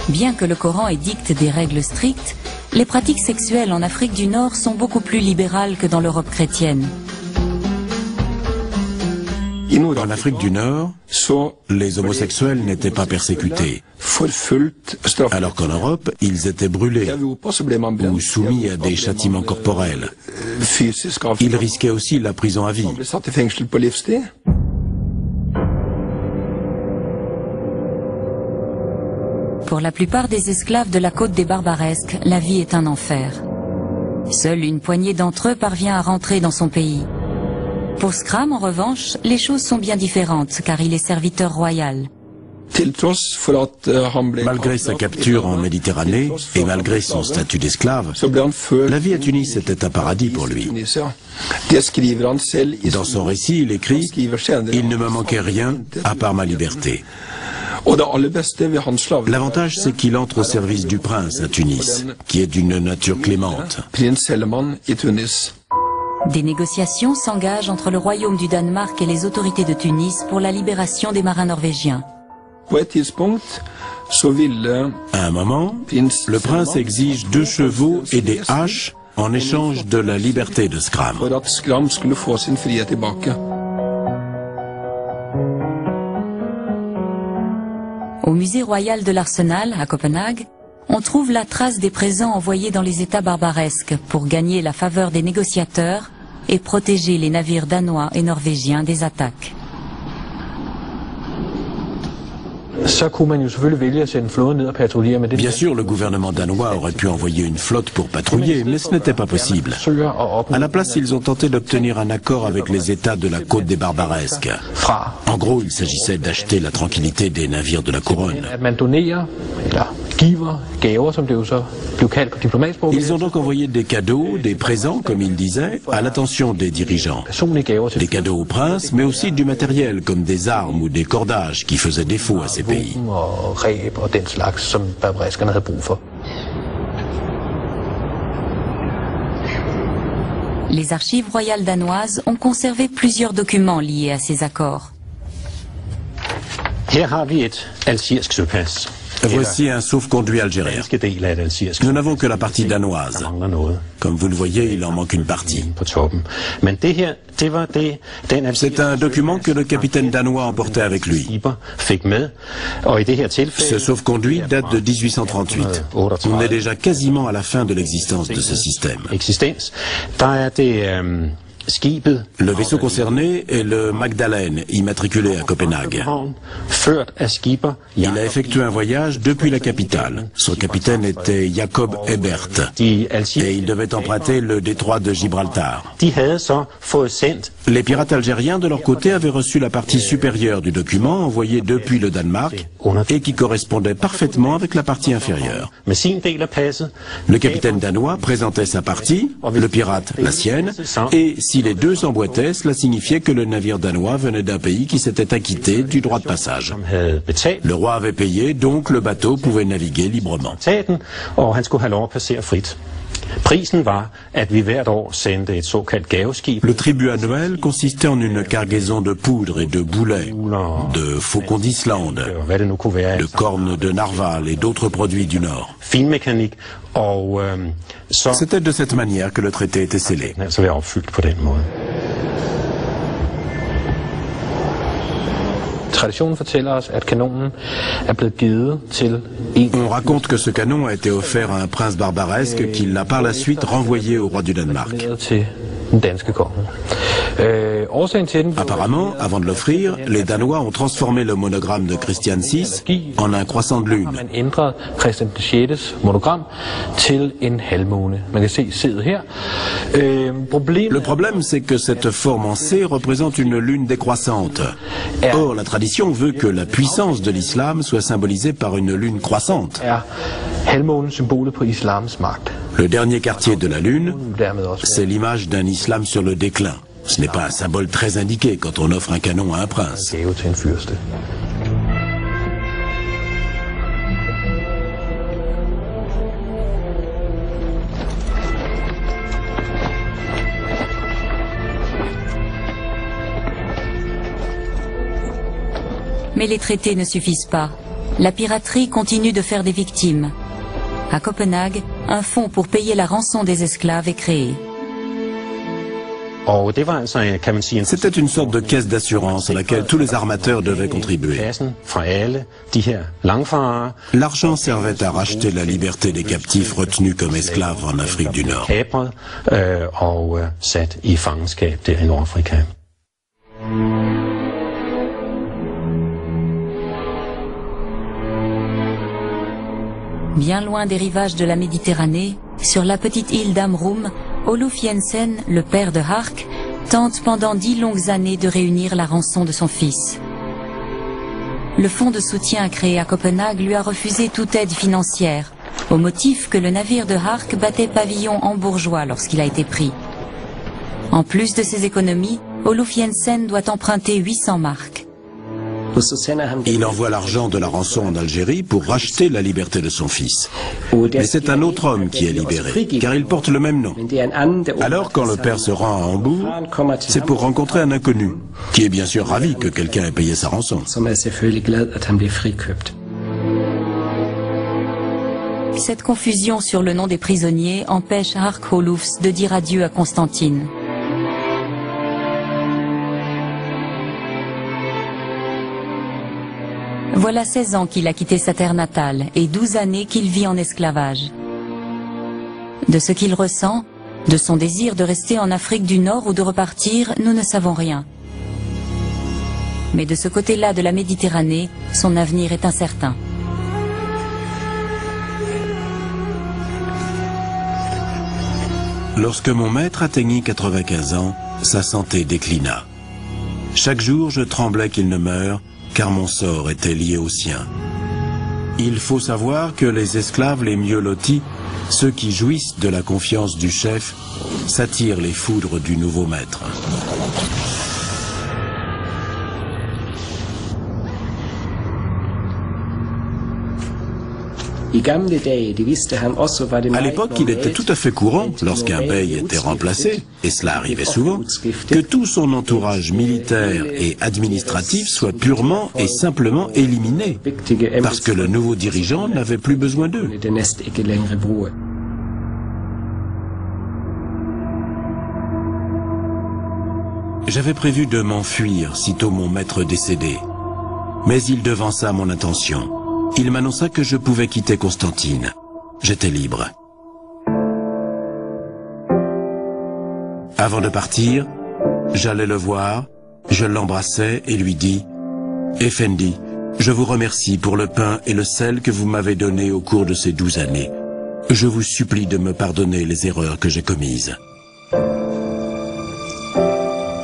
Bien que le Coran édicte des règles strictes, les pratiques sexuelles en Afrique du Nord sont beaucoup plus libérales que dans l'Europe chrétienne. En Afrique du Nord, les homosexuels n'étaient pas persécutés, alors qu'en Europe, ils étaient brûlés ou soumis à des châtiments corporels. Ils risquaient aussi la prison à vie. Pour la plupart des esclaves de la côte des Barbaresques, la vie est un enfer. Seule une poignée d'entre eux parvient à rentrer dans son pays. Pour Scram, en revanche, les choses sont bien différentes, car il est serviteur royal. Malgré sa capture en Méditerranée et malgré son statut d'esclave, la vie à Tunis était un paradis pour lui. Dans son récit, il écrit « Il ne me manquait rien à part ma liberté ». L'avantage, c'est qu'il entre au service du prince à Tunis, qui est d'une nature clémente. Des négociations s'engagent entre le royaume du Danemark et les autorités de Tunis pour la libération des marins norvégiens. À un moment, le prince exige 2 chevaux et des haches en échange de la liberté de Scram. Au musée royal de l'Arsenal, à Copenhague, on trouve la trace des présents envoyés dans les États barbaresques pour gagner la faveur des négociateurs et protéger les navires danois et norvégiens des attaques. Bien sûr, le gouvernement danois aurait pu envoyer une flotte pour patrouiller, mais ce n'était pas possible. À la place, ils ont tenté d'obtenir un accord avec les États de la côte des Barbaresques. En gros, il s'agissait d'acheter la tranquillité des navires de la couronne. Ils ont donc envoyé des cadeaux, des présents, comme ils disaient, à l'attention des dirigeants. Des cadeaux au prince, mais aussi du matériel, comme des armes ou des cordages qui faisaient défaut à ces pays. Les archives royales danoises ont conservé plusieurs documents liés à ces accords. Voici un sauf-conduit algérien. Nous n'avons que la partie danoise. Comme vous le voyez, il en manque une partie. C'est un document que le capitaine danois emportait avec lui. Ce sauf-conduit date de 1838. On est déjà quasiment à la fin de l'existence de ce système. Le vaisseau concerné est le Magdalene, immatriculé à Copenhague. Il a effectué un voyage depuis la capitale. Son capitaine était Jacob Ebert et il devait emprunter le détroit de Gibraltar. Les pirates algériens, de leur côté, avaient reçu la partie supérieure du document envoyé depuis le Danemark et qui correspondait parfaitement avec la partie inférieure. Le capitaine danois présentait sa partie, le pirate la sienne, et si les deux s'emboîtaient, cela signifiait que le navire danois venait d'un pays qui s'était acquitté du droit de passage. Le roi avait payé, donc le bateau pouvait naviguer librement. Le tribut annuel consistait en une cargaison de poudre et de boulets, de faucons d'Islande, de cornes de narval et d'autres produits du Nord. C'était de cette manière que le traité était scellé. On raconte que ce canon a été offert à un prince barbaresque qui l'a par la suite renvoyé au roi du Danemark. Apparemment, avant de l'offrir, les Danois ont transformé le monogramme de Christian VI en un croissant de lune. Le problème, c'est que cette forme en C représente une lune décroissante. Or, la tradition veut que la puissance de l'islam soit symbolisée par une lune croissante. Le dernier quartier de la lune, c'est l'image d'un islam sur le déclin. Ce n'est pas un symbole très indiqué quand on offre un canon à un prince. Mais les traités ne suffisent pas. la piraterie continue de faire des victimes. À Copenhague, un fonds pour payer la rançon des esclaves est créé. C'était une sorte de caisse d'assurance à laquelle tous les armateurs devaient contribuer. L'argent servait à racheter la liberté des captifs retenus comme esclaves en Afrique du Nord. Bien loin des rivages de la Méditerranée, sur la petite île d'Amrum, Oluf Jensen, le père de Hark, tente pendant 10 longues années de réunir la rançon de son fils. Le fonds de soutien créé à Copenhague lui a refusé toute aide financière, au motif que le navire de Hark battait pavillon hambourgeois lorsqu'il a été pris. En plus de ses économies, Oluf Jensen doit emprunter 800 marks. Il envoie l'argent de la rançon en Algérie pour racheter la liberté de son fils. Mais c'est un autre homme qui est libéré, car il porte le même nom. Alors, quand le père se rend à Hambourg, c'est pour rencontrer un inconnu, qui est bien sûr ravi que quelqu'un ait payé sa rançon. Cette confusion sur le nom des prisonniers empêche Hark Olufs de dire adieu à Constantine. Voilà 16 ans qu'il a quitté sa terre natale et 12 années qu'il vit en esclavage. De ce qu'il ressent, de son désir de rester en Afrique du Nord ou de repartir, nous ne savons rien. Mais de ce côté-là de la Méditerranée, son avenir est incertain. Lorsque mon maître atteignit 95 ans, sa santé déclina. Chaque jour, je tremblais qu'il ne meure, car mon sort était lié au sien. Il faut savoir que les esclaves les mieux lotis, ceux qui jouissent de la confiance du chef, s'attirent les foudres du nouveau maître. À l'époque, il était tout à fait courant, lorsqu'un bey était remplacé, et cela arrivait souvent, que tout son entourage militaire et administratif soit purement et simplement éliminé, parce que le nouveau dirigeant n'avait plus besoin d'eux. J'avais prévu de m'enfuir sitôt mon maître décédé, mais il devança mon intention. Il m'annonça que je pouvais quitter Constantine. J'étais libre. Avant de partir, j'allais le voir, je l'embrassai et lui dis « Effendi, je vous remercie pour le pain et le sel que vous m'avez donné au cours de ces 12 années. Je vous supplie de me pardonner les erreurs que j'ai commises. »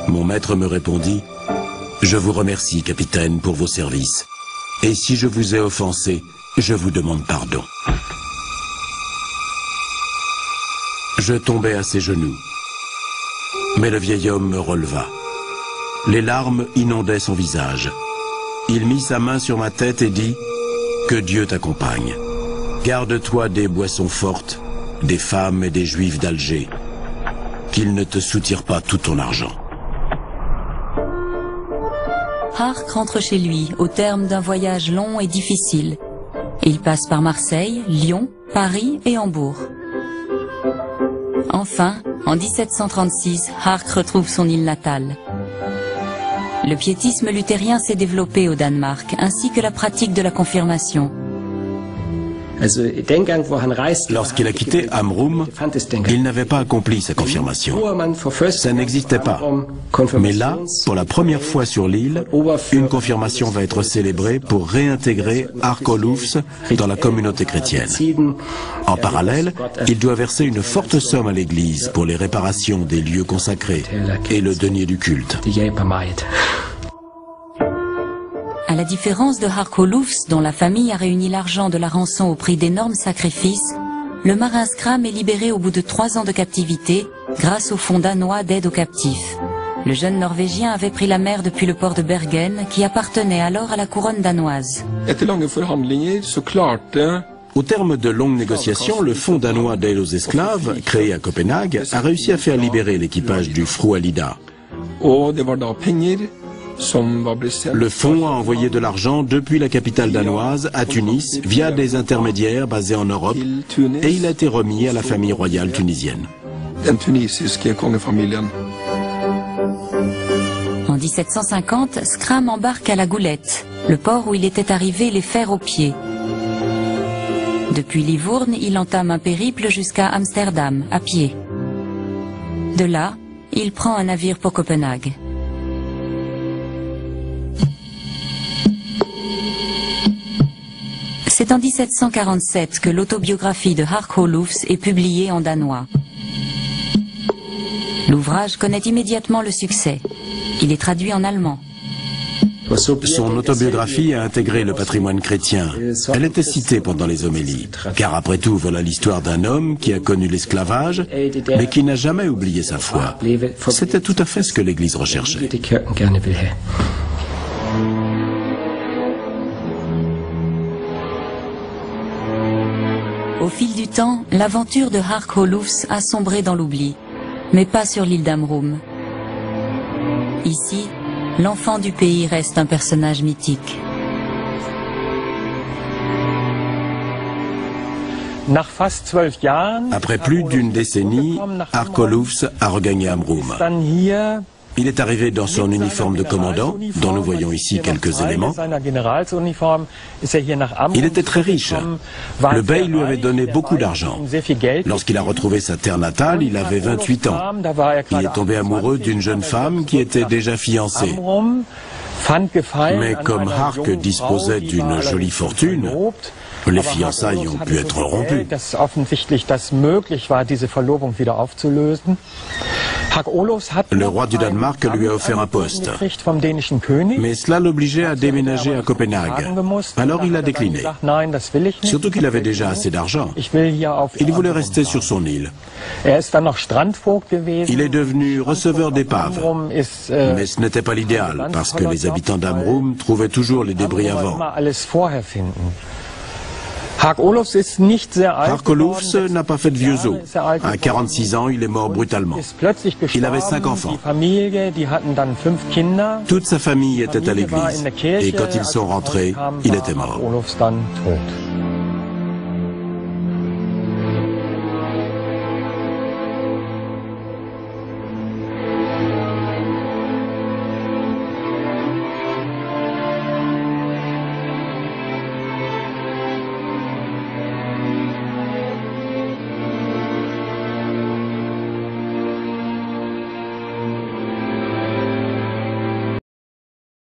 Mon maître me répondit « Je vous remercie, capitaine, pour vos services. Et si je vous ai offensé, je vous demande pardon. » Je tombai à ses genoux. Mais le vieil homme me releva. Les larmes inondaient son visage. Il mit sa main sur ma tête et dit « Que Dieu t'accompagne. Garde-toi des boissons fortes, des femmes et des juifs d'Alger. Qu'ils ne te soutirent pas tout ton argent. » Hark rentre chez lui au terme d'un voyage long et difficile. Il passe par Marseille, Lyon, Paris et Hambourg. Enfin, en 1736, Hark retrouve son île natale. Le piétisme luthérien s'est développé au Danemark, ainsi que la pratique de la confirmation. Lorsqu'il a quitté Amrum, il n'avait pas accompli sa confirmation. Ça n'existait pas. Mais là, pour la première fois sur l'île, une confirmation va être célébrée pour réintégrer Hark Olufs dans la communauté chrétienne. En parallèle, il doit verser une forte somme à l'église pour les réparations des lieux consacrés et le denier du culte. À la différence de Hark Olufs, dont la famille a réuni l'argent de la rançon au prix d'énormes sacrifices, le marin Skram est libéré au bout de 3 ans de captivité grâce au fonds danois d'aide aux captifs. Le jeune Norvégien avait pris la mer depuis le port de Bergen, qui appartenait alors à la couronne danoise. Au terme de longues négociations, le fonds danois d'aide aux esclaves, créé à Copenhague, a réussi à faire libérer l'équipage du Fru Alida. Le fonds a envoyé de l'argent depuis la capitale danoise à Tunis via des intermédiaires basés en Europe et il a été remis à la famille royale tunisienne. En 1750, Schramm embarque à la Goélette, le port où il était arrivé les fers aux pieds. Depuis Livourne, il entame un périple jusqu'à Amsterdam, à pied. De là, il prend un navire pour Copenhague. C'est en 1747 que l'autobiographie de Hark Olufsen est publiée en danois. L'ouvrage connaît immédiatement le succès. Il est traduit en allemand. Son autobiographie a intégré le patrimoine chrétien. Elle était citée pendant les homélies, car après tout, voilà l'histoire d'un homme qui a connu l'esclavage, mais qui n'a jamais oublié sa foi. C'était tout à fait ce que l'Église recherchait. Au fil du temps, l'aventure de Hark Olufsen a sombré dans l'oubli, mais pas sur l'île d'Amrum. Ici, l'enfant du pays reste un personnage mythique. Après plus d'une décennie, Hark Olufsen a regagné Amrum. Il est arrivé dans son uniforme de commandant, dont nous voyons ici quelques éléments. Il était très riche. Le bey lui avait donné beaucoup d'argent. Lorsqu'il a retrouvé sa terre natale, il avait 28 ans. Il est tombé amoureux d'une jeune femme qui était déjà fiancée. Mais comme Hark disposait d'une jolie fortune, les fiançailles ont pu être rompues. Le roi du Danemark lui a offert un poste, mais cela l'obligeait à déménager à Copenhague. Alors il a décliné, surtout qu'il avait déjà assez d'argent. Il voulait rester sur son île. Il est devenu receveur d'épaves, mais ce n'était pas l'idéal, parce que les habitants d'Amrum trouvaient toujours les débris avant. Hark Olufsen n'a pas fait de vieux os. À 46 ans, il est mort brutalement. Il avait 5 enfants. Toute sa famille était à l'église. Et quand ils sont rentrés, il était mort.